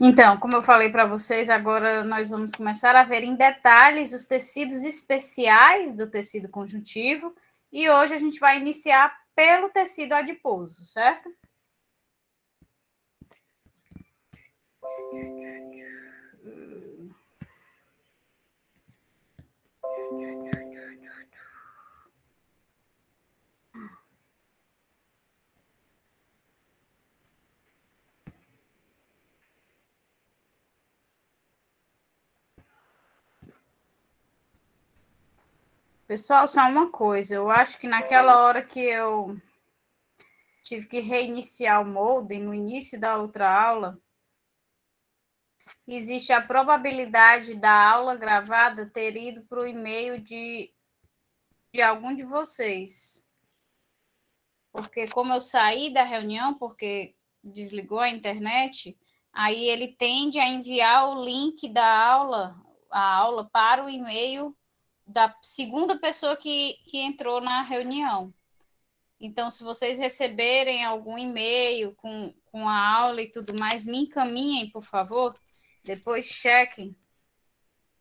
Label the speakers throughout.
Speaker 1: Então, como eu falei para vocês, agora nós vamos começar a ver em detalhes os tecidos especiais do tecido conjuntivo e hoje a gente vai iniciar pelo tecido adiposo, certo? Pessoal, só uma coisa, eu acho que naquela hora que eu tive que reiniciar o molde no início da outra aula, existe a probabilidade da aula gravada ter ido para o e-mail de algum de vocês. Porque como eu saí da reunião, porque desligou a internet, aí ele tende a enviar o link da aula, a aula para o e-mail da segunda pessoa que entrou na reunião. Então, se vocês receberem algum e-mail com a aula e tudo mais, me encaminhem, por favor. Depois chequem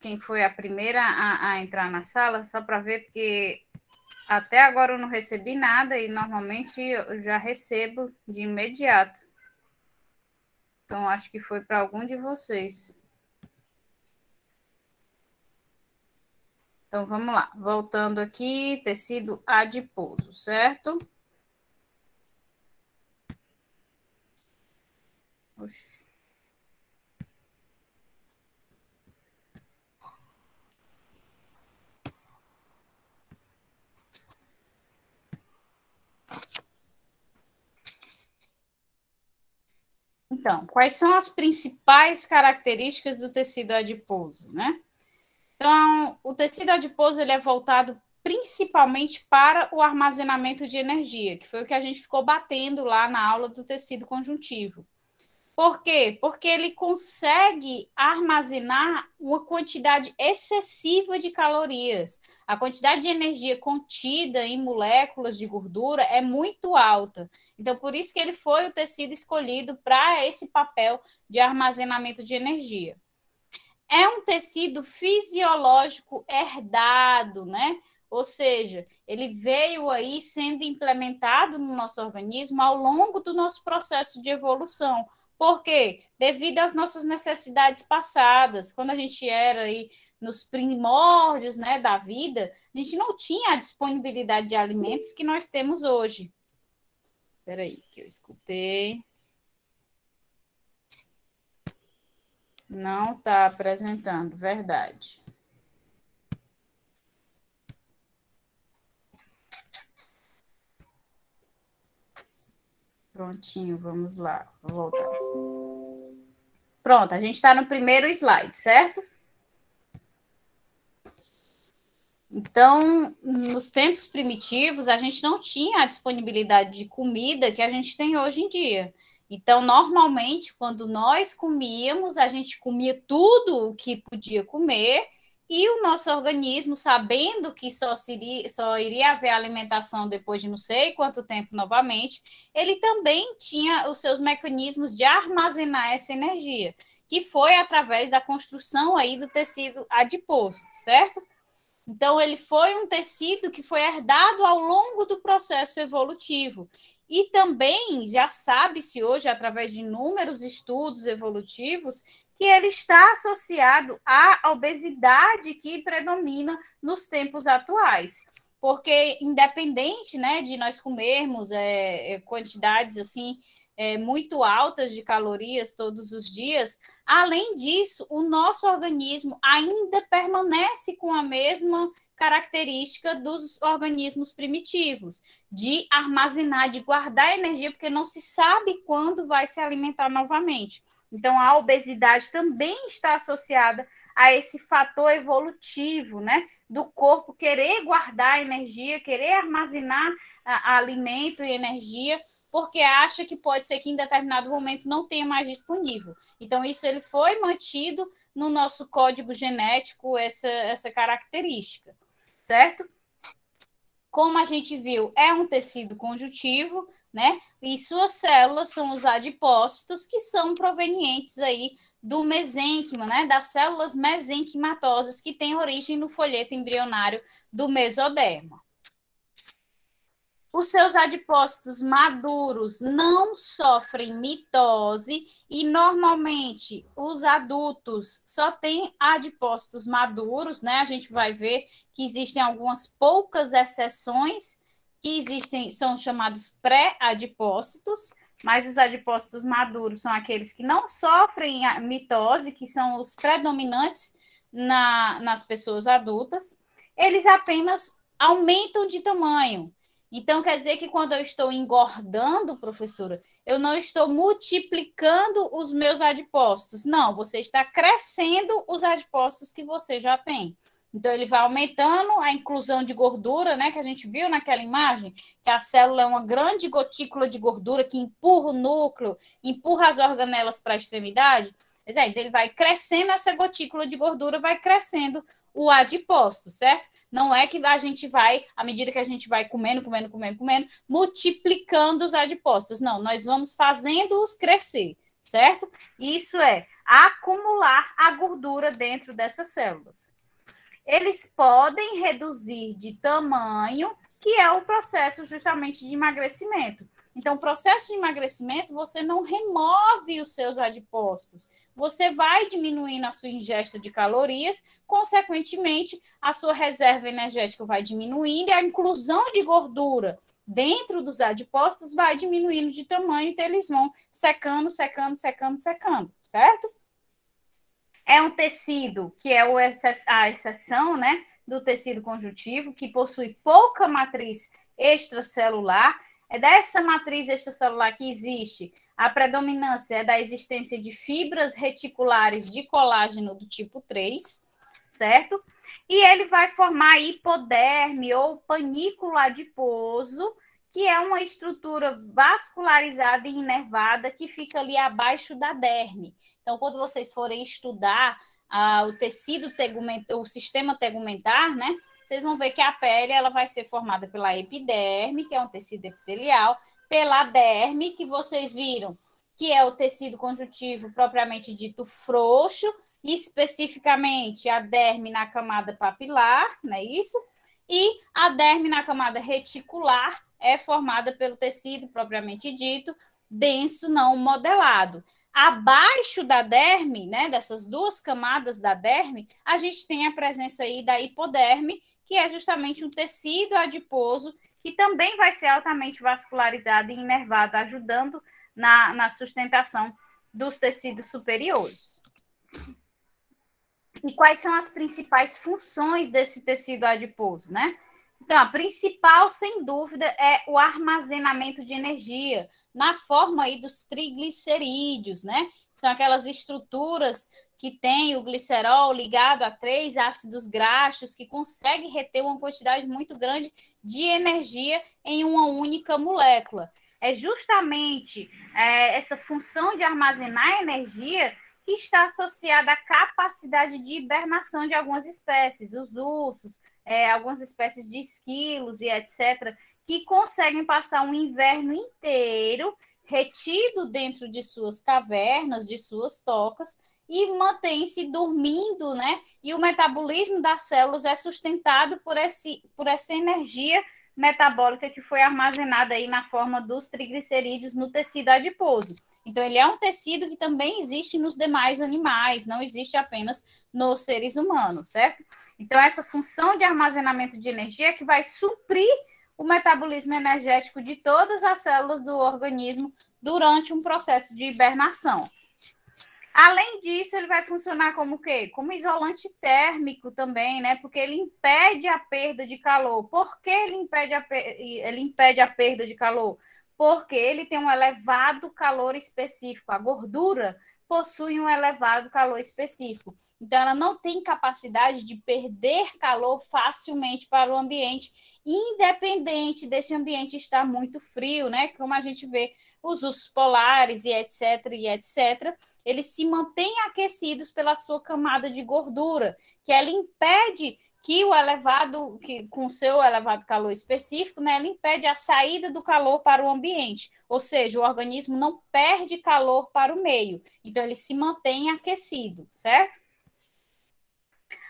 Speaker 1: quem foi a primeira a entrar na sala, só para ver, porque até agora eu não recebi nada e normalmente eu já recebo de imediato. Então, acho que foi para algum de vocês. Então, vamos lá. Voltando aqui, tecido adiposo, certo? Oxi. Então, quais são as principais características do tecido adiposo, né? Então, o tecido adiposo ele é voltado principalmente para o armazenamento de energia, que foi o que a gente ficou batendo lá na aula do tecido conjuntivo. Por quê? Porque ele consegue armazenar uma quantidade excessiva de calorias. A quantidade de energia contida em moléculas de gordura é muito alta. Então, por isso que ele foi o tecido escolhido para esse papel de armazenamento de energia. É um tecido fisiológico herdado, né? Ou seja, ele veio aí sendo implementado no nosso organismo ao longo do nosso processo de evolução. Por quê? Devido às nossas necessidades passadas. Quando a gente era aí nos primórdios, né, da vida, a gente não tinha a disponibilidade de alimentos que nós temos hoje. Espera aí, que eu escutei. Não está apresentando, verdade. Prontinho, vamos lá, vou voltar. Pronto, a gente está no primeiro slide, certo? Então, nos tempos primitivos, a gente não tinha a disponibilidade de comida que a gente tem hoje em dia. Então, normalmente, quando nós comíamos, a gente comia tudo o que podia comer e o nosso organismo, sabendo que só iria haver alimentação depois de não sei quanto tempo novamente, ele também tinha os seus mecanismos de armazenar essa energia, que foi através da construção aí do tecido adiposo, certo? Então, ele foi um tecido que foi herdado ao longo do processo evolutivo. E também já sabe-se hoje, através de inúmeros estudos evolutivos, que ele está associado à obesidade que predomina nos tempos atuais. Porque, independente, né, de nós comermos quantidades assim muito altas de calorias todos os dias, além disso, o nosso organismo ainda permanece com a mesma característica dos organismos primitivos, de armazenar, de guardar energia, porque não se sabe quando vai se alimentar novamente. Então, a obesidade também está associada a esse fator evolutivo, né? Do corpo querer guardar energia, querer armazenar alimento e energia, porque acha que pode ser que em determinado momento não tenha mais disponível. Então, isso ele foi mantido no nosso código genético, essa característica, certo? como a gente viu, é um tecido conjuntivo, né? E suas células são os adipócitos, que são provenientes aí do mesênquima, né? Das células mesenquimatosas que têm origem no folheto embrionário do mesoderma. Os seus adipócitos maduros não sofrem mitose e, normalmente, os adultos só têm adipócitos maduros, né? A gente vai ver que existem algumas poucas exceções que existem, são chamados pré-adipócitos, mas os adipócitos maduros são aqueles que não sofrem a mitose, que são os predominantes nas pessoas adultas. Eles apenas aumentam de tamanho. Então, quer dizer que quando eu estou engordando, professora, eu não estou multiplicando os meus adipócitos. Não, você está crescendo os adipócitos que você já tem. Então, ele vai aumentando a inclusão de gordura, né? Que a gente viu naquela imagem, que a célula é uma grande gotícula de gordura que empurra o núcleo, empurra as organelas para a extremidade. Então, ele vai crescendo essa gotícula de gordura, vai crescendo o adipócito, certo? Não é que a gente vai, à medida que a gente vai comendo, multiplicando os adipócitos. Não, nós vamos fazendo-os crescer, certo? Isso é acumular a gordura dentro dessas células. Eles podem reduzir de tamanho, que é o processo justamente de emagrecimento. Então, o processo de emagrecimento, você não remove os seus adipócitos, você vai diminuindo a sua ingesta de calorias, consequentemente, a sua reserva energética vai diminuindo e a inclusão de gordura dentro dos adipócitos vai diminuindo de tamanho, então eles vão secando, certo? É um tecido que é a exceção, né, do tecido conjuntivo, que possui pouca matriz extracelular. É dessa matriz extracelular que existe a predominância da existência de fibras reticulares de colágeno do tipo 3, certo? E ele vai formar hipoderme ou panículo adiposo, que é uma estrutura vascularizada e inervada que fica ali abaixo da derme. Então, quando vocês forem estudar o tecido tegumentar, o sistema tegumentar, né? Vocês vão ver que a pele ela vai ser formada pela epiderme, que é um tecido epitelial, pela derme, que vocês viram, que é o tecido conjuntivo propriamente dito frouxo, especificamente a derme na camada papilar, não é isso? E a derme na camada reticular é formada pelo tecido propriamente dito denso não modelado. Abaixo da derme, né, dessas duas camadas da derme, a gente tem a presença aí da hipoderme, que é justamente um tecido adiposo que também vai ser altamente vascularizado e inervado, ajudando na sustentação dos tecidos superiores. E quais são as principais funções desse tecido adiposo, né? Então, a principal, sem dúvida, é o armazenamento de energia na forma aí dos triglicerídeos, né? São aquelas estruturas que têm o glicerol ligado a 3 ácidos graxos que consegue reter uma quantidade muito grande de energia em uma única molécula. É justamente essa função de armazenar energia que está associada à capacidade de hibernação de algumas espécies, os ursos, algumas espécies de esquilos e etc., que conseguem passar um inverno inteiro retido dentro de suas cavernas, de suas tocas, e mantém-se dormindo, né? E o metabolismo das células é sustentado por essa energia metabólica que foi armazenada aí na forma dos triglicerídeos no tecido adiposo. Então, ele é um tecido que também existe nos demais animais, não existe apenas nos seres humanos, certo? Então, essa função de armazenamento de energia é que vai suprir o metabolismo energético de todas as células do organismo durante um processo de hibernação. Além disso, ele vai funcionar como o quê? Como isolante térmico também, né? Porque ele impede a perda de calor. Por que ele impede a perda de calor? Porque ele tem um elevado calor específico. A gordura possui um elevado calor específico. Então, ela não tem capacidade de perder calor facilmente para o ambiente, independente desse ambiente estar muito frio, né? Como a gente vê os ursos polares e etc., eles se mantêm aquecidos pela sua camada de gordura, que ela impede que com seu elevado calor específico, né, ele impede a saída do calor para o ambiente, ou seja, o organismo não perde calor para o meio, então ele se mantém aquecido, certo?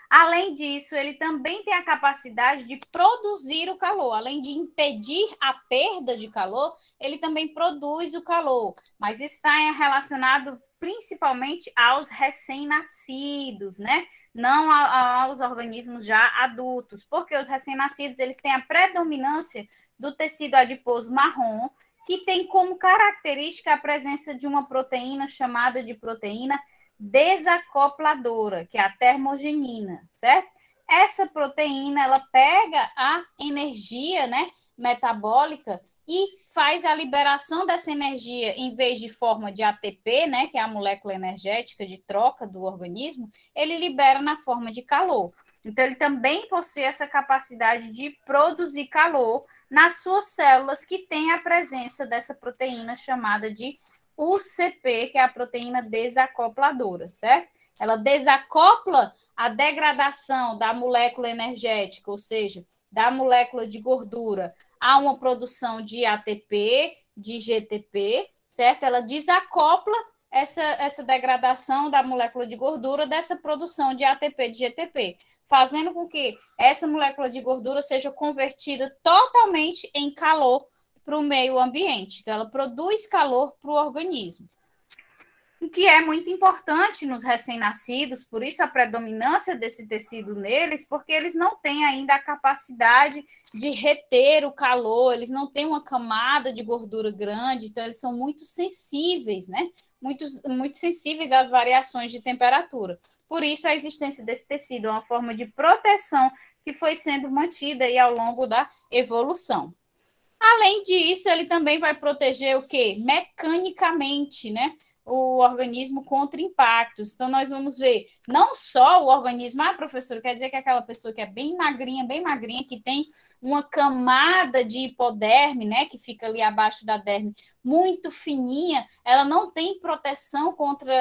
Speaker 1: Além disso, ele também tem a capacidade de produzir o calor. Além de impedir a perda de calor, ele também produz o calor. Mas isso está relacionado principalmente aos recém-nascidos, né? Não aos organismos já adultos, porque os recém-nascidos eles têm a predominância do tecido adiposo marrom, que tem como característica a presença de uma proteína chamada de proteína desacopladora, que é a termogenina, certo? Essa proteína, ela pega a energia, né, metabólica e faz a liberação dessa energia, em vez de forma de ATP, né, que é a molécula energética de troca do organismo, ele libera na forma de calor. Então, ele também possui essa capacidade de produzir calor nas suas células que tem a presença dessa proteína chamada de UCP, que é a proteína desacopladora, certo? Ela desacopla a degradação da molécula energética, ou seja, da molécula de gordura, a uma produção de ATP, de GTP, certo? Ela desacopla essa degradação da molécula de gordura dessa produção de ATP, de GTP, fazendo com que essa molécula de gordura seja convertida totalmente em calor para o meio ambiente. Então, ela produz calor para o organismo. O que é muito importante nos recém-nascidos, por isso a predominância desse tecido neles, porque eles não têm ainda a capacidade de reter o calor, eles não têm uma camada de gordura grande, então eles são muito sensíveis, né? Muito sensíveis às variações de temperatura. Por isso, a existência desse tecido é uma forma de proteção que foi sendo mantida aí ao longo da evolução. Além disso, ele também vai proteger o quê? Mecanicamente, né? O organismo contra impactos. Então, nós vamos ver não só o organismo, professor, quer dizer que aquela pessoa que é bem magrinha, que tem uma camada de hipoderme, né, que fica ali abaixo da derme, muito fininha, ela não tem proteção contra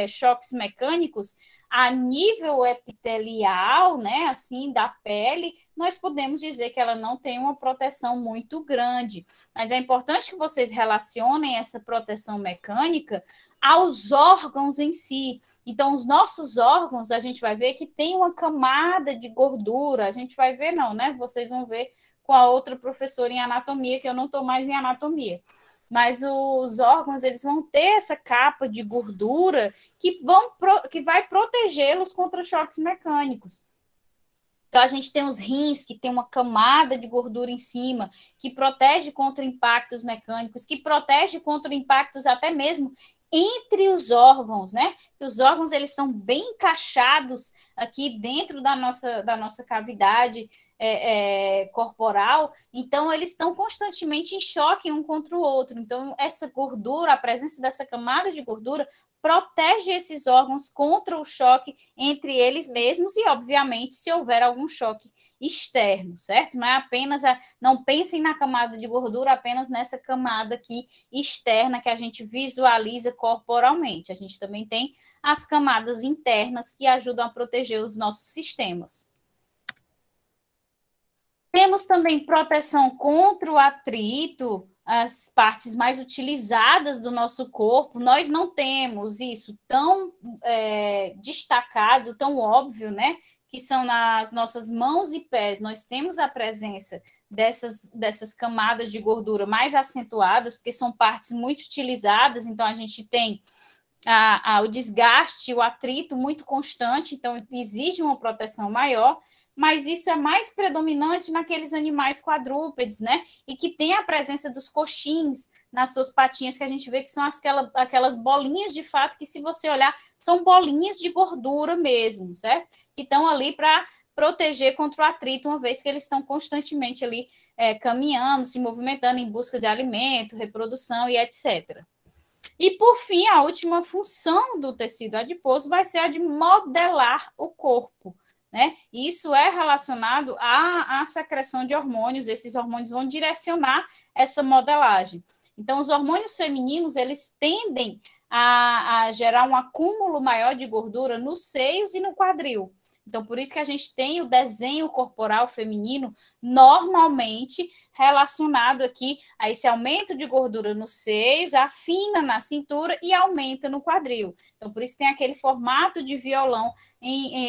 Speaker 1: choques mecânicos. A nível epitelial, né, assim, da pele, nós podemos dizer que ela não tem uma proteção muito grande. Mas é importante que vocês relacionem essa proteção mecânica aos órgãos em si. Então, os nossos órgãos, a gente vai ver que tem uma camada de gordura. A gente vai ver, não, né? Vocês vão ver com a outra professora em anatomia, que eu não estou mais em anatomia. Mas os órgãos, eles vão ter essa capa de gordura que vai protegê-los contra choques mecânicos. Então, a gente tem os rins, que tem uma camada de gordura em cima, que protege contra impactos mecânicos, que protege contra impactos até mesmo entre os órgãos, né? Os órgãos, eles estão bem encaixados aqui dentro da nossa cavidade corporal, então eles estão constantemente em choque um contra o outro. Então, essa gordura, a presença dessa camada de gordura, protege esses órgãos contra o choque entre eles mesmos e, obviamente, se houver algum choque externo, certo? Não é apenas não pensem na camada de gordura apenas nessa camada aqui externa que a gente visualiza corporalmente. A gente também tem as camadas internas que ajudam a proteger os nossos sistemas. Temos também proteção contra o atrito, as partes mais utilizadas do nosso corpo. Nós não temos isso tão destacado, tão óbvio, né? Que são nas nossas mãos e pés. Nós temos a presença dessas camadas de gordura mais acentuadas, porque são partes muito utilizadas, então a gente tem o desgaste, o atrito muito constante, então exige uma proteção maior, mas isso é mais predominante naqueles animais quadrúpedes, né? E que tem a presença dos coxins nas suas patinhas, que a gente vê que são aquelas bolinhas de fato, que se você olhar, são bolinhas de gordura mesmo, certo? Que estão ali para proteger contra o atrito, uma vez que eles estão constantemente ali caminhando, se movimentando em busca de alimento, reprodução e etc. E, por fim, a última função do tecido adiposo vai ser a de modelar o corpo, né? Isso é relacionado à secreção de hormônios. Esses hormônios vão direcionar essa modelagem. Então, os hormônios femininos, eles tendem a gerar um acúmulo maior de gordura nos seios e no quadril. Então, por isso que a gente tem o desenho corporal feminino normalmente relacionado aqui a esse aumento de gordura nos seios, afina na cintura e aumenta no quadril. Então, por isso tem aquele formato de violão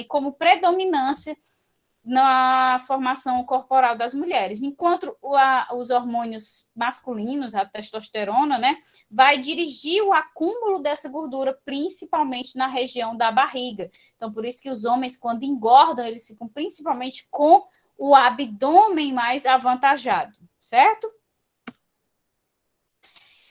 Speaker 1: como predominância na formação corporal das mulheres, enquanto os hormônios masculinos, a testosterona, né, vai dirigir o acúmulo dessa gordura, principalmente na região da barriga. Então, por isso que os homens, quando engordam, eles ficam principalmente com o abdômen mais avantajado, certo?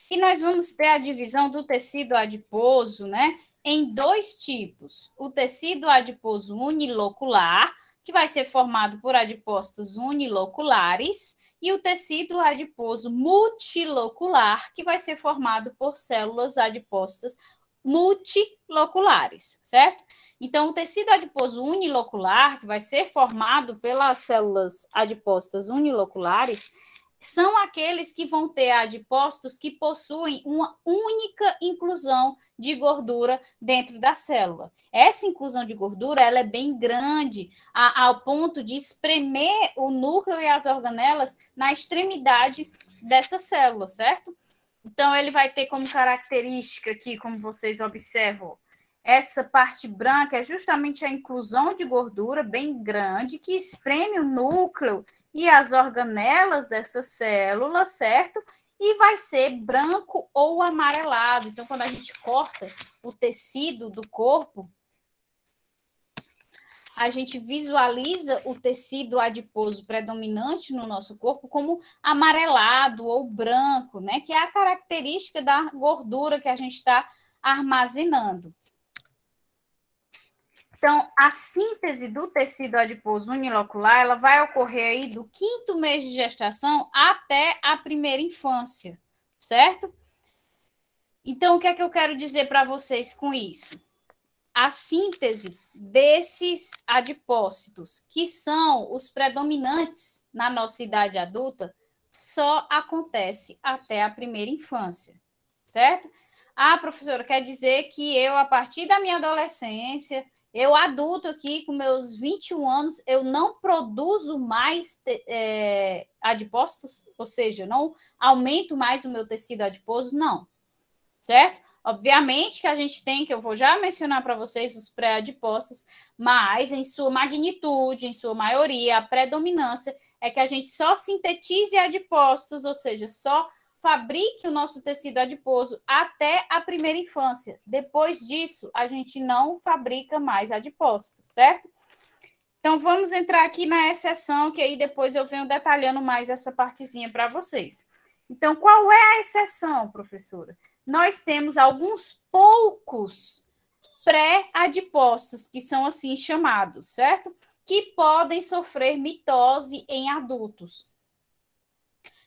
Speaker 1: E nós vamos ter a divisão do tecido adiposo, né, em dois tipos. O tecido adiposo unilocular, que vai ser formado por adipócitos uniloculares, e o tecido adiposo multilocular, que vai ser formado por células adipócitas multiloculares, certo? Então, o tecido adiposo unilocular, que vai ser formado pelas células adipócitas uniloculares, são aqueles que vão ter adipócitos que possuem uma única inclusão de gordura dentro da célula. Essa inclusão de gordura ela é bem grande, ao ponto de espremer o núcleo e as organelas na extremidade dessa célula, certo? Então, ele vai ter como característica aqui, como vocês observam, essa parte branca é justamente a inclusão de gordura bem grande que espreme o núcleo e as organelas dessa célula, certo? E vai ser branco ou amarelado. Então, quando a gente corta o tecido do corpo, a gente visualiza o tecido adiposo predominante no nosso corpo como amarelado ou branco, né? Que é a característica da gordura que a gente está armazenando. Então, a síntese do tecido adiposo unilocular, ela vai ocorrer aí do 5º mês de gestação até a primeira infância, certo? Então, o que é que eu quero dizer para vocês com isso? A síntese desses adipócitos, que são os predominantes na nossa idade adulta, só acontece até a primeira infância, certo? Ah, professora, quer dizer que eu, a partir da minha adolescência, eu adulto aqui, com meus 21 anos, eu não produzo mais adipócitos? Ou seja, não aumento mais o meu tecido adiposo? Não, certo? Obviamente que a gente tem, que eu vou já mencionar para vocês, os pré-adipócitos, mas em sua magnitude, em sua maioria, a predominância é que a gente só sintetize adipócitos, ou seja, só fabrique o nosso tecido adiposo até a primeira infância. Depois disso, a gente não fabrica mais adipócitos, certo? Então, vamos entrar aqui na exceção, que aí depois eu venho detalhando mais essa partezinha para vocês. Então, qual é a exceção, professora? Nós temos alguns poucos pré-adipócitos, que são assim chamados, certo? Que podem sofrer mitose em adultos.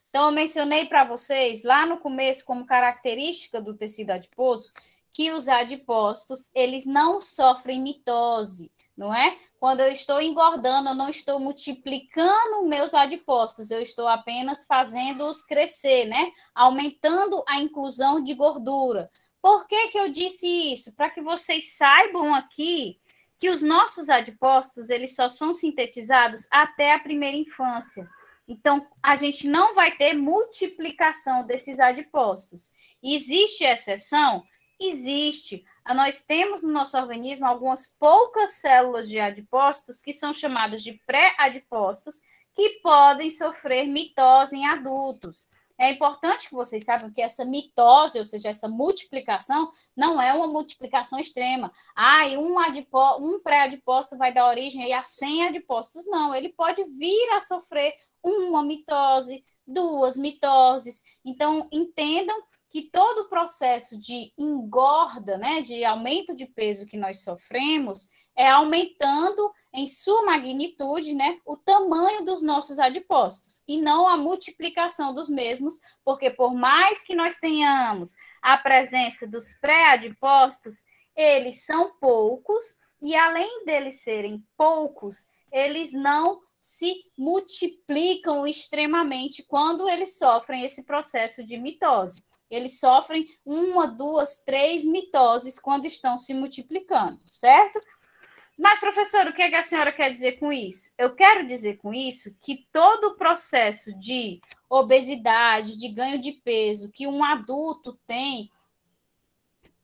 Speaker 1: Então, eu mencionei para vocês, lá no começo, como característica do tecido adiposo, que os adipócitos, eles não sofrem mitose, não é? Quando eu estou engordando, eu não estou multiplicando meus adipócitos, eu estou apenas fazendo-os crescer, né? Aumentando a inclusão de gordura. Por que que eu disse isso? Para que vocês saibam aqui que os nossos adipócitos, eles só são sintetizados até a primeira infância. Então, a gente não vai ter multiplicação desses adipócitos. Existe exceção? Existe. Nós temos no nosso organismo algumas poucas células de adipócitos que são chamadas de pré-adipócitos que podem sofrer mitose em adultos. É importante que vocês saibam que essa mitose, ou seja, essa multiplicação, não é uma multiplicação extrema. Um pré-adipócito vai dar origem a 100 adipócitos. Não, ele pode vir a sofrer uma mitose, 2 mitoses. Então, entendam que todo o processo de engorda, né, de aumento de peso que nós sofremos, é aumentando em sua magnitude, né, o tamanho dos nossos adipócitos, e não a multiplicação dos mesmos, porque por mais que nós tenhamos a presença dos pré-adipócitos, eles são poucos, e além deles serem poucos, eles não se multiplicam extremamente quando eles sofrem esse processo de mitose. Eles sofrem 1, 2, 3 mitoses quando estão se multiplicando, certo? Mas, professora, o que é que a senhora quer dizer com isso? Eu quero dizer com isso que todo o processo de obesidade, de ganho de peso que um adulto tem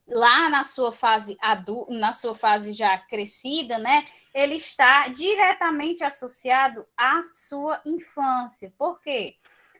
Speaker 1: lá na sua fase já crescida, né? Ele está diretamente associado à sua infância. Por quê?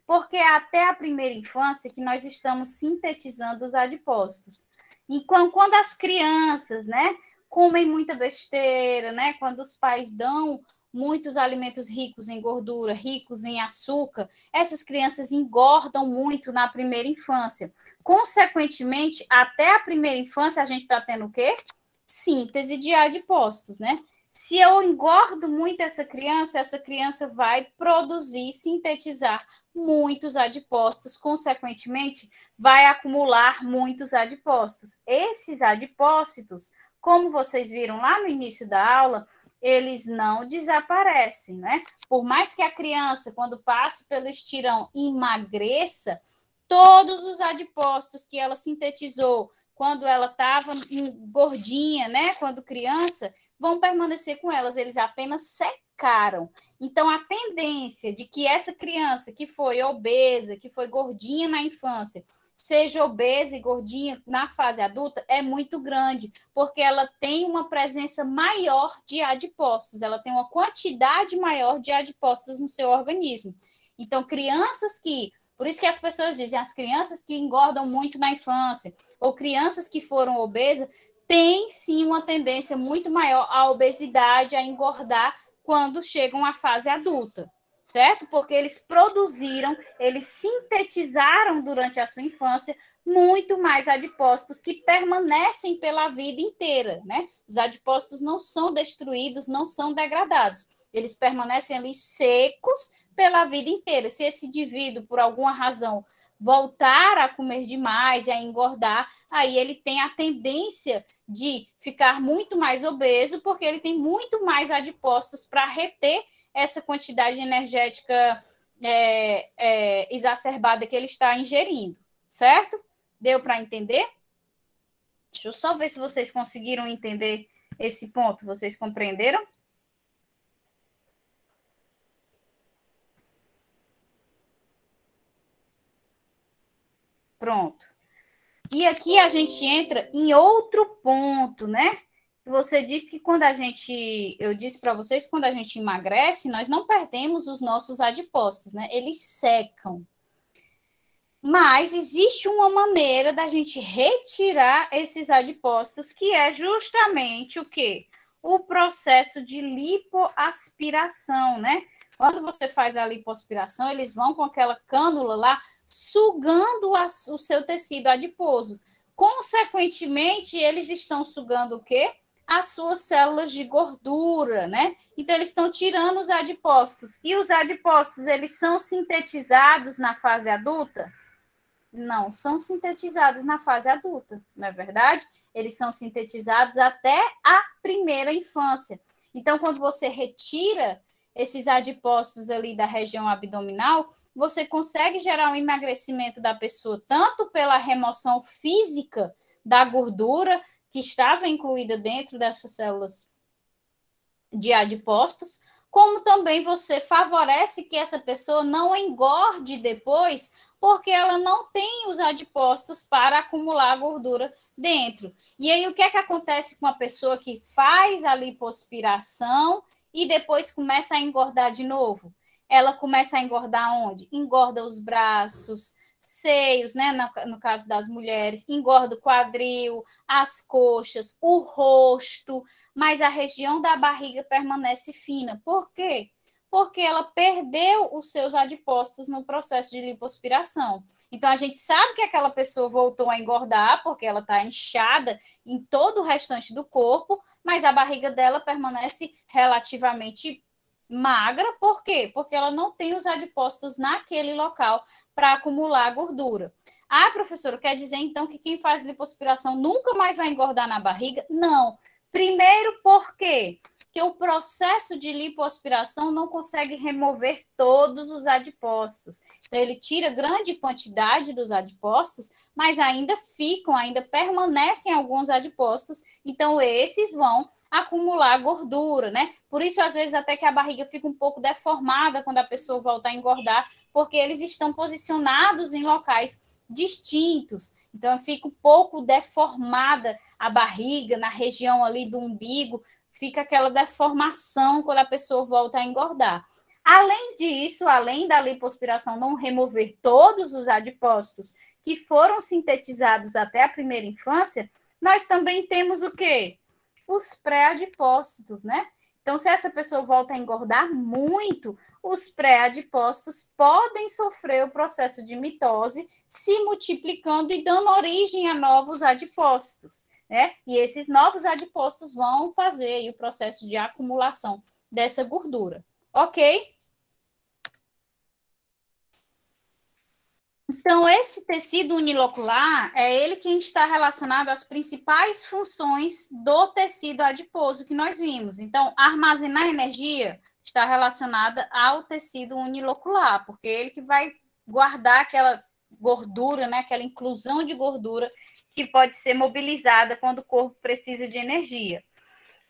Speaker 1: Porque é até a primeira infância que nós estamos sintetizando os adipócitos. Então, quando as crianças, né, comem muita besteira, né? Quando os pais dão muitos alimentos ricos em gordura, ricos em açúcar, essas crianças engordam muito na primeira infância. Consequentemente, até a primeira infância, a gente está tendo o quê? Síntese de adipócitos, né? Se eu engordo muito essa criança vai produzir, sintetizar muitos adipócitos, consequentemente, vai acumular muitos adipócitos. Esses adipócitos, como vocês viram lá no início da aula, eles não desaparecem, né? Por mais que a criança, quando passe pelo estirão, emagreça, todos os adipócitos que ela sintetizou quando ela estava gordinha, né? Quando criança, vão permanecer com elas, eles apenas secaram. Então, a tendência de que essa criança que foi obesa, que foi gordinha na infância, seja obesa e gordinha na fase adulta é muito grande, porque ela tem uma presença maior de adipócitos, ela tem uma quantidade maior de adipócitos no seu organismo. Então, crianças que... Por isso que as pessoas dizem, as crianças que engordam muito na infância, ou crianças que foram obesas, têm sim uma tendência muito maior à obesidade, a engordar quando chegam à fase adulta, certo? Porque eles produziram, eles sintetizaram durante a sua infância muito mais adipócitos que permanecem pela vida inteira, né? Os adipócitos não são destruídos, não são degradados. Eles permanecem ali secos pela vida inteira. Se esse indivíduo, por alguma razão, voltar a comer demais e a engordar, aí ele tem a tendência de ficar muito mais obeso, porque ele tem muito mais adipócitos para reter essa quantidade energética exacerbada que ele está ingerindo, certo? Deu para entender? Deixa eu só ver se vocês conseguiram entender esse ponto. Vocês compreenderam? Pronto. E aqui a gente entra em outro ponto, né? Você disse que quando a gente... Eu disse para vocês que quando a gente emagrece, nós não perdemos os nossos adipócitos, né? Eles secam. Mas existe uma maneira da gente retirar esses adipócitos, que é justamente o quê? O processo de lipoaspiração, né? Quando você faz a lipoaspiração, eles vão com aquela cânula lá, sugando o seu tecido adiposo. Consequentemente, eles estão sugando o quê? As suas células de gordura, né? Então, eles estão tirando os adipócitos. E os adipócitos, eles são sintetizados na fase adulta? Não, são sintetizados na fase adulta, não é verdade? Eles são sintetizados até a primeira infância. Então, quando você retira esses adipócitos ali da região abdominal, você consegue gerar um emagrecimento da pessoa, tanto pela remoção física da gordura que estava incluída dentro dessas células de adipócitos, como também você favorece que essa pessoa não engorde depois, porque ela não tem os adipócitos para acumular gordura dentro. E aí, o que é que acontece com a pessoa que faz a lipoaspiração e depois começa a engordar de novo? Ela começa a engordar onde? Engorda os braços, seios, né? No caso das mulheres, engorda o quadril, as coxas, o rosto, mas a região da barriga permanece fina. Por quê? Porque ela perdeu os seus adipócitos no processo de lipoaspiração. Então, a gente sabe que aquela pessoa voltou a engordar, porque ela está inchada em todo o restante do corpo, mas a barriga dela permanece relativamente magra. Por quê? Porque ela não tem os adipócitos naquele local para acumular gordura. Ah, professora, quer dizer então que quem faz lipoaspiração nunca mais vai engordar na barriga? Não. Primeiro, por quê? porque o processo de lipoaspiração não consegue remover todos os adipócitos. Então, ele tira grande quantidade dos adipócitos, mas ainda permanecem alguns adipócitos, então esses vão acumular gordura, né? Por isso, às vezes, até que a barriga fica um pouco deformada quando a pessoa volta a engordar, porque eles estão posicionados em locais distintos. Então, fica um pouco deformada a barriga, na região ali do umbigo, fica aquela deformação quando a pessoa volta a engordar. Além disso, além da lipoaspiração não remover todos os adipócitos que foram sintetizados até a primeira infância, nós também temos o quê? Os pré-adipócitos, né? Então, se essa pessoa volta a engordar muito, os pré-adipócitos podem sofrer o processo de mitose, se multiplicando e dando origem a novos adipócitos, né? E esses novos adipócitos vão fazer aí o processo de acumulação dessa gordura, ok? Então, esse tecido unilocular é ele quem está relacionado às principais funções do tecido adiposo que nós vimos. Então, armazenar energia está relacionada ao tecido unilocular, porque é ele que vai guardar aquela gordura, né, aquela inclusão de gordura que pode ser mobilizada quando o corpo precisa de energia.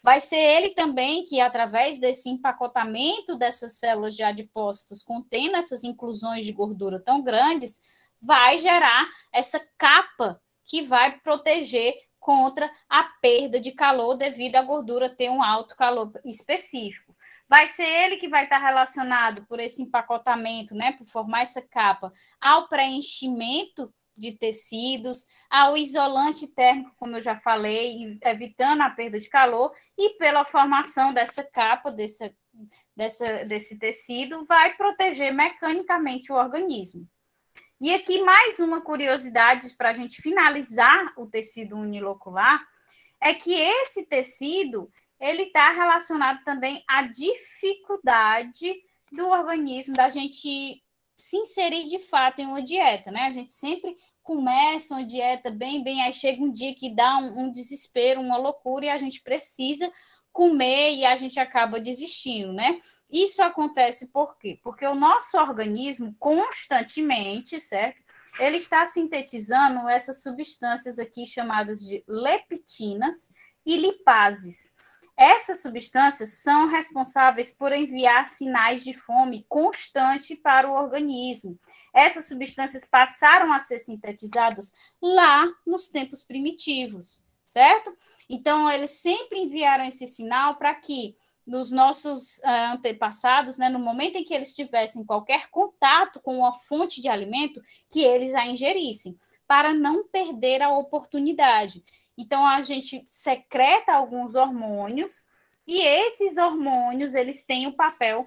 Speaker 1: Vai ser ele também que, através desse empacotamento dessas células de adipócitos, contendo essas inclusões de gordura tão grandes, vai gerar essa capa que vai proteger contra a perda de calor devido à gordura ter um alto calor específico. Vai ser ele que vai estar relacionado por esse empacotamento, né, por formar essa capa, ao preenchimento de tecidos, ao isolante térmico, como eu já falei, evitando a perda de calor, e pela formação dessa capa, desse tecido, vai proteger mecanicamente o organismo. E aqui mais uma curiosidade para a gente finalizar o tecido unilocular, é que esse tecido, ele está relacionado também à dificuldade do organismo da gente se inserir de fato em uma dieta, né? A gente sempre começa uma dieta bem, aí chega um dia que dá um desespero, uma loucura, e a gente precisa comer e a gente acaba desistindo, né? Isso acontece por quê? Porque o nosso organismo constantemente, certo? Ele está sintetizando essas substâncias aqui chamadas de leptinas e lipases. Essas substâncias são responsáveis por enviar sinais de fome constante para o organismo. Essas substâncias passaram a ser sintetizadas lá nos tempos primitivos, certo? Então, eles sempre enviaram esse sinal para que nos nossos antepassados, né, no momento em que eles tivessem qualquer contato com uma fonte de alimento, que eles a ingerissem, para não perder a oportunidade. Então, a gente secreta alguns hormônios, e esses hormônios, eles têm o papel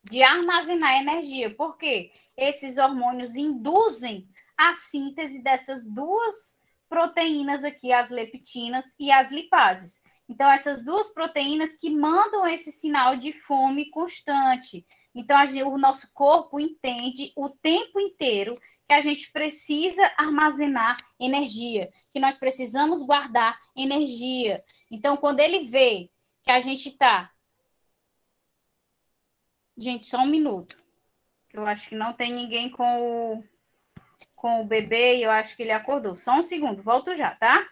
Speaker 1: de armazenar energia. Por quê? Esses hormônios induzem a síntese dessas duas proteínas aqui, as leptinas e as lipases. Então, essas duas proteínas que mandam esse sinal de fome constante. Então, o nosso corpo entende o tempo inteiro que a gente precisa armazenar energia, que nós precisamos guardar energia. Então, quando ele vê que a gente está... Gente, só um minuto. Eu acho que não tem ninguém com o bebê e eu acho que ele acordou. Só um segundo, volto já, tá?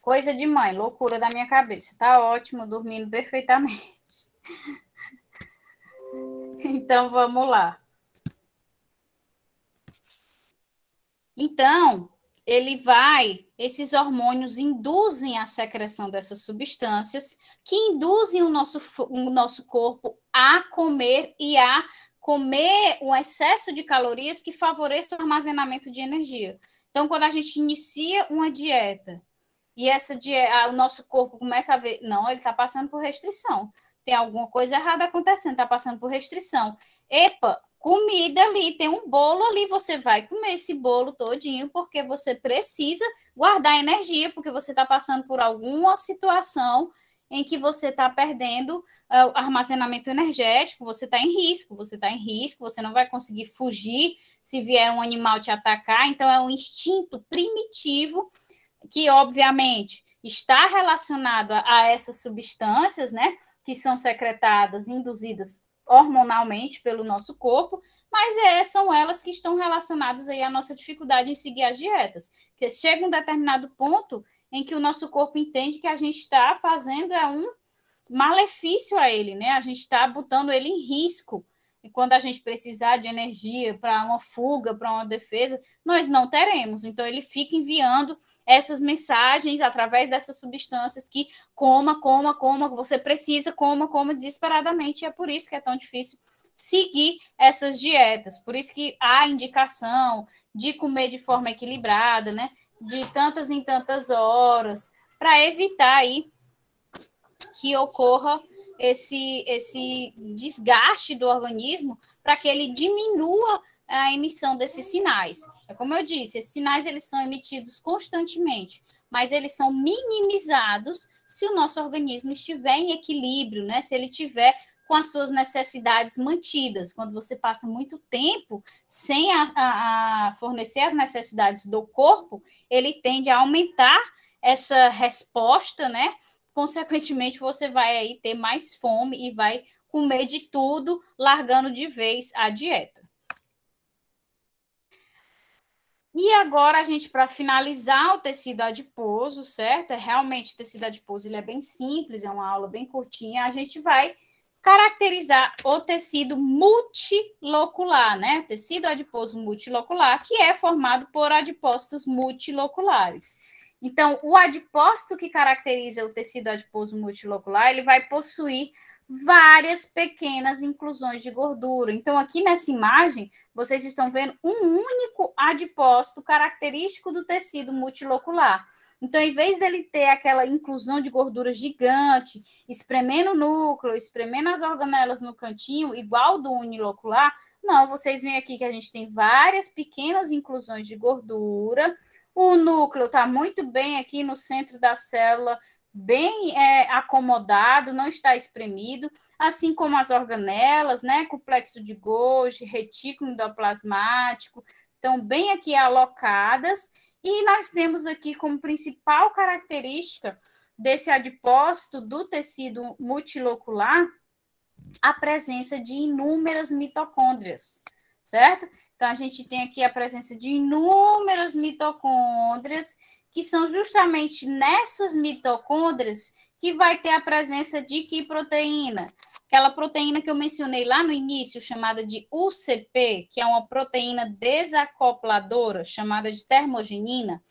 Speaker 1: Coisa de mãe, loucura da minha cabeça. Tá ótimo, dormindo perfeitamente. Então, vamos lá. Então, esses hormônios induzem a secreção dessas substâncias, que induzem o nosso corpo a comer e a comer um excesso de calorias que favoreça o armazenamento de energia. Então, quando a gente inicia uma dieta, e essa dieta, o nosso corpo começa a ver, não, ele está passando por restrição. tem alguma coisa errada acontecendo, está passando por restrição. Epa, comida ali, tem um bolo ali, você vai comer esse bolo todinho, porque você precisa guardar energia, porque você está passando por alguma situação em que você está perdendo armazenamento energético, você está em risco, você não vai conseguir fugir se vier um animal te atacar, então é um instinto primitivo que, obviamente, está relacionado a essas substâncias, né, que são secretadas, induzidas hormonalmente pelo nosso corpo, mas são elas que estão relacionadas aí à nossa dificuldade em seguir as dietas, porque chega um determinado ponto em que o nosso corpo entende que a gente está fazendo um malefício a ele, né? A gente está botando ele em risco. E quando a gente precisar de energia para uma fuga, para uma defesa, nós não teremos. Então, ele fica enviando essas mensagens através dessas substâncias que coma, você precisa, coma desesperadamente. E é por isso que é tão difícil seguir essas dietas. Por isso que há indicação de comer de forma equilibrada, né? De tantas em tantas horas, para evitar aí que ocorra esse desgaste do organismo para que ele diminua a emissão desses sinais. É como eu disse, esses sinais eles são emitidos constantemente, mas eles são minimizados se o nosso organismo estiver em equilíbrio, né? Se ele tiver com as suas necessidades mantidas. Quando você passa muito tempo sem fornecer as necessidades do corpo, ele tende a aumentar essa resposta, né? Consequentemente, você vai aí ter mais fome e vai comer de tudo, largando de vez a dieta. E agora, a gente, para finalizar o tecido adiposo, certo? Realmente, o tecido adiposo ele é bem simples, é uma aula bem curtinha. A gente vai caracterizar o tecido multilocular, né? O tecido adiposo multilocular, que é formado por adipócitos multiloculares. Então, o adipócito que caracteriza o tecido adiposo multilocular, ele vai possuir várias pequenas inclusões de gordura. Então, aqui nessa imagem, vocês estão vendo um único adipócito característico do tecido multilocular. Então, em vez dele ter aquela inclusão de gordura gigante, espremendo o núcleo, espremendo as organelas no cantinho, igual do unilocular, não, vocês veem aqui que a gente tem várias pequenas inclusões de gordura. O núcleo está muito bem aqui no centro da célula, bem acomodado, não está espremido, assim como as organelas, né? Complexo de Golgi, retículo endoplasmático, estão bem aqui alocadas. E nós temos aqui como principal característica desse adipócito do tecido multilocular a presença de inúmeras mitocôndrias, certo? Então, a gente tem aqui a presença de inúmeras mitocôndrias, que são justamente nessas mitocôndrias que vai ter a presença de que proteína? Aquela proteína que eu mencionei lá no início, chamada de UCP, que é uma proteína desacopladora, chamada de termogenina.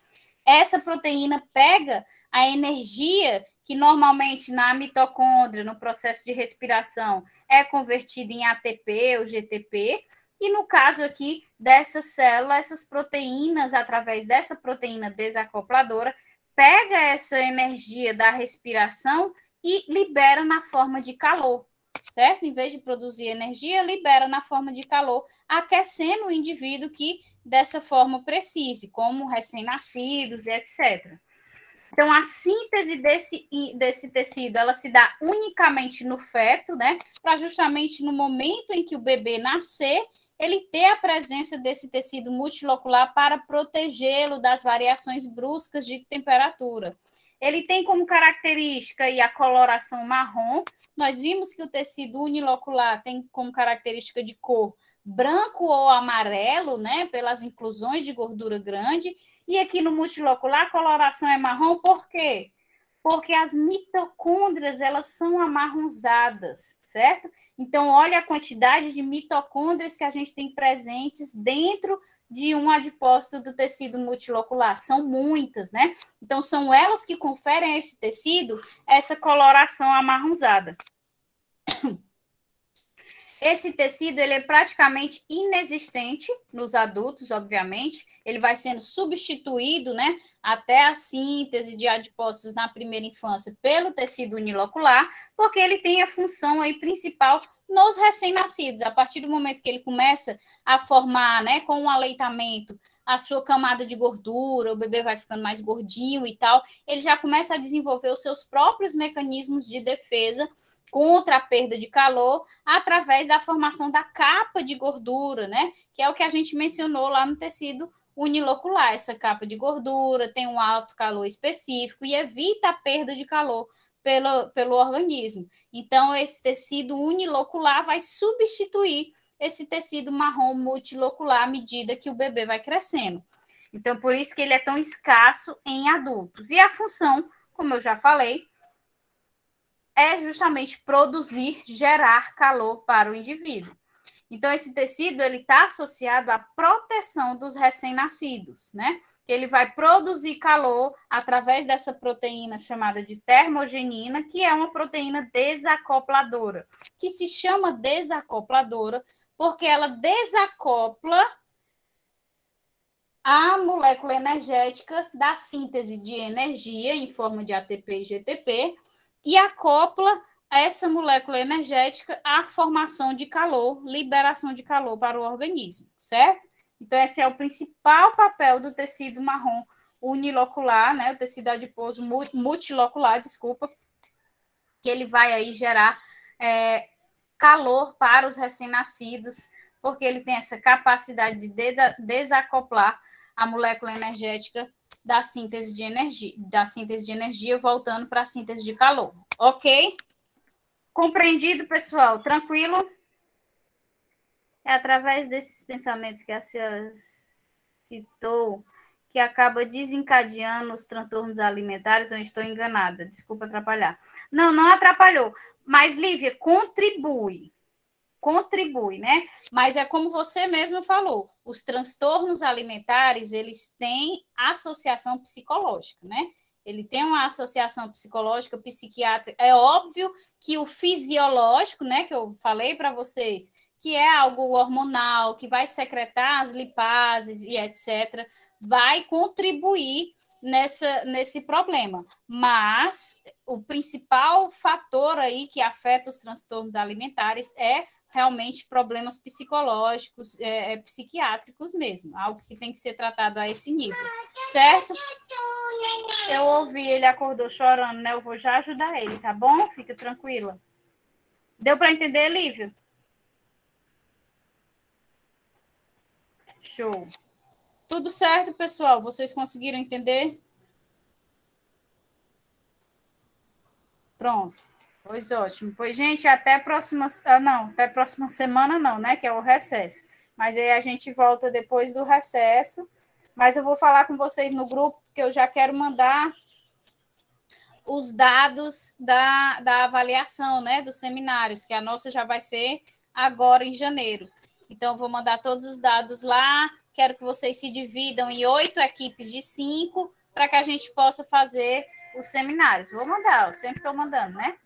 Speaker 1: Essa proteína pega a energia que normalmente na mitocôndria, no processo de respiração, é convertida em ATP ou GTP, e no caso aqui dessa célula, essas proteínas, através dessa proteína desacopladora, pega essa energia da respiração e libera na forma de calor, certo? Em vez de produzir energia, libera na forma de calor, aquecendo o indivíduo que dessa forma precise, como recém-nascidos, etc. Então, a síntese desse tecido, ela se dá unicamente no feto, né? Para justamente no momento em que o bebê nascer, ele ter a presença desse tecido multilocular para protegê-lo das variações bruscas de temperatura. Ele tem como característica aí a coloração marrom. Nós vimos que o tecido unilocular tem como característica de cor branco ou amarelo, né? Pelas inclusões de gordura grande. E aqui no multilocular, a coloração é marrom, por quê? Porque as mitocôndrias, elas são amarronzadas, certo? Então, olha a quantidade de mitocôndrias que a gente tem presentes dentro de um adipócito do tecido multilocular. São muitas, né? Então, são elas que conferem a esse tecido essa coloração amarronzada. Esse tecido ele é praticamente inexistente nos adultos, obviamente. Ele vai sendo substituído, né, até a síntese de adipócitos na primeira infância pelo tecido unilocular, porque ele tem a função aí principal nos recém-nascidos. A partir do momento que ele começa a formar, né, com o aleitamento, a sua camada de gordura, o bebê vai ficando mais gordinho e tal, ele já começa a desenvolver os seus próprios mecanismos de defesa contra a perda de calor através da formação da capa de gordura, né? Que é o que a gente mencionou lá no tecido unilocular. Essa capa de gordura tem um alto calor específico e evita a perda de calor pelo organismo. Então, esse tecido unilocular vai substituir esse tecido marrom multilocular à medida que o bebê vai crescendo. Então, por isso que ele é tão escasso em adultos. E a função, como eu já falei, é justamente produzir, gerar calor para o indivíduo. Então, esse tecido ele está associado à proteção dos recém-nascidos, né? Ele vai produzir calor através dessa proteína chamada de termogenina, que é uma proteína desacopladora, que se chama desacopladora porque ela desacopla a molécula energética da síntese de energia em forma de ATP e GTP e acopla essa molécula energética à formação de calor, liberação de calor para o organismo, certo? Então, esse é o principal papel do tecido marrom unilocular, né? O tecido adiposo multilocular, desculpa, que ele vai aí gerar calor para os recém-nascidos, porque ele tem essa capacidade de desacoplar a molécula energética da síntese de energia, voltando para a síntese de calor. Ok? Compreendido, pessoal? Tranquilo? É através desses pensamentos que a senhora citou que acaba desencadeando os transtornos alimentares, ou estou enganada? Desculpa atrapalhar. Não, não atrapalhou. Mas, Lívia, contribui, né? Mas é como você mesmo falou, os transtornos alimentares, eles têm associação psicológica, né? Ele tem uma associação psicológica, psiquiátrica. É óbvio que o fisiológico, né, que eu falei para vocês, que é algo hormonal, que vai secretar as lipases e etc., vai contribuir nesse problema. Mas o principal fator aí que afeta os transtornos alimentares é realmente problemas psicológicos, psiquiátricos mesmo, algo que tem que ser tratado a esse nível, certo? Eu ouvi, ele acordou chorando, né? Eu vou já ajudar ele, tá bom? Fica tranquila. Deu para entender, Lívia? Show. Tudo certo, pessoal? Vocês conseguiram entender? Pronto. Pois ótimo. Pois, gente, até a próxima... até a próxima semana não, né? Que é o recesso. Mas aí a gente volta depois do recesso. Mas eu vou falar com vocês no grupo, porque eu já quero mandar os dados da avaliação, né? Dos seminários, que a nossa já vai ser agora em janeiro. Então, eu vou mandar todos os dados lá. Quero que vocês se dividam em 8 equipes de 5, para que a gente possa fazer os seminários. Vou mandar, eu sempre estou mandando, né?